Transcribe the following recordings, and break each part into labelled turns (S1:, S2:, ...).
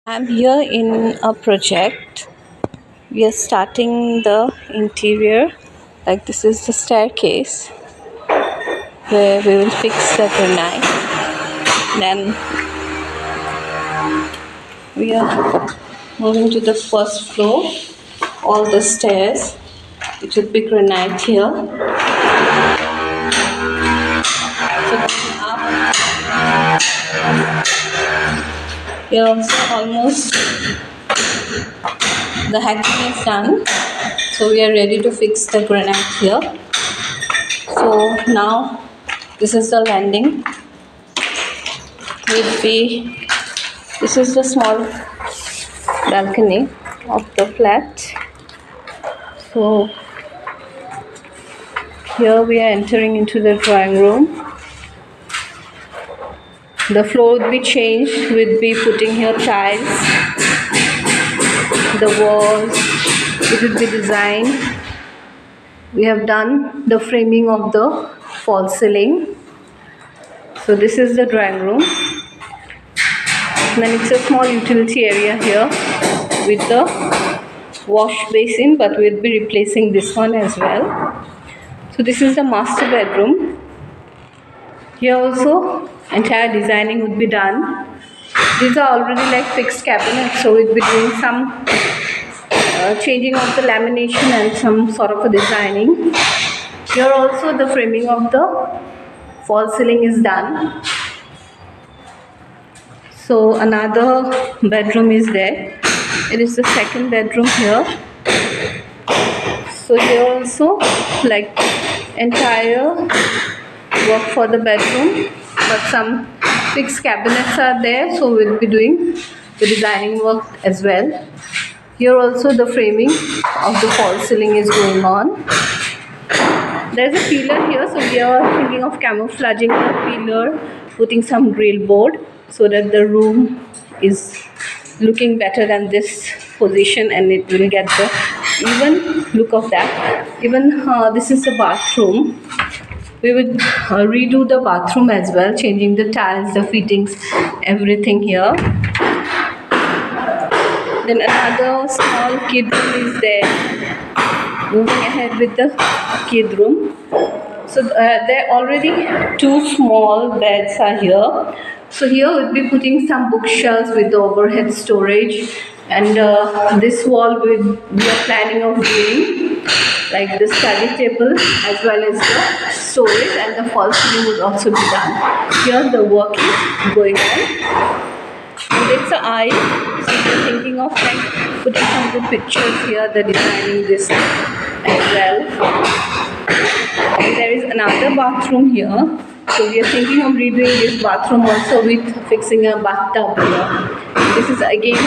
S1: I'm here in a project. We are starting the interior. Like this is the staircase where we will fix the granite. Then we are moving to the first floor. All the stairs. It should be granite here. So up. Here also almost the hacking is done. So we are ready to fix the granite here. So now this is the landing. This is the small balcony of the flat. So here we are entering into the drawing room. The floor would be changed. We'd be putting here tiles. The walls, it would be designed. We have done the framing of the false ceiling. So this is the drawing room. Then it's a small utility area here with the wash basin, but we'll be replacing this one as well. So this is the master bedroom. Here also entire designing would be done. These are already like fixed cabinets, so we'll be doing some changing of the lamination and some sort of a designing. Here also the framing of the false ceiling is done. So another bedroom is there. It is the second bedroom here. So here also like entire work for the bedroom, but some fixed cabinets are there, so we'll be doing the designing work as well. Here also the framing of the false ceiling is going on. There's a pillar here, so we are thinking of camouflaging the pillar, putting some grill board so that the room is looking better than this position and it will get the even look of that. Even this is the bathroom. We would redo the bathroom as well, changing the tiles, the fittings, everything here. Then another small kid room is there. Moving ahead with the kid room. So there already two small beds are here. So here we'll be putting some bookshelves with the overhead storage, and this wall we are planning of doing like the study table as well as the storage, and the false ceiling would also be done. Here the work is going on. And it's an eye, so we're thinking of like putting some good pictures here, the designing this as well. And there is another bathroom here. So we are thinking of redoing this bathroom also with fixing a bathtub here. This is again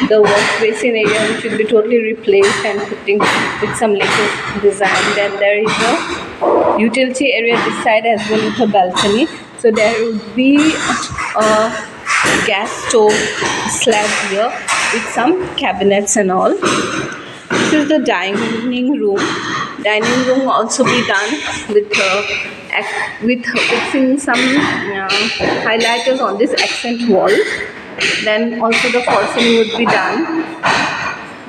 S1: the wash basin area, which will be totally replaced and putting with some latest design. Then there is a utility area this side as well with a balcony. So there would be a gas stove slab here with some cabinets and all. This is the dining room. Dining room also be done with fixing some highlighters on this accent wall. Then also the false ceiling would be done.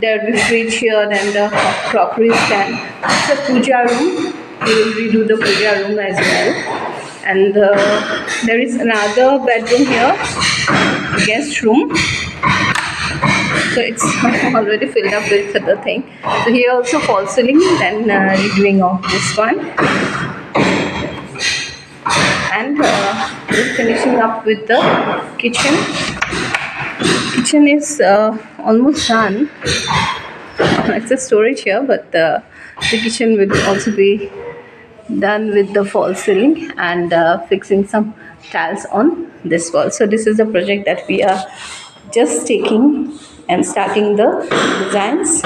S1: There will be fridge here, then the crockery stand. It's a puja room. We will redo the puja room as well. And there is another bedroom here, guest room. So it's already filled up with the thing. So here also false ceiling, then redoing of this one. And we're finishing up with the kitchen. Kitchen is almost done. It's a storage here, but the kitchen will also be done with the false ceiling and fixing some tiles on this wall. So this is the project that we are just taking and starting the designs.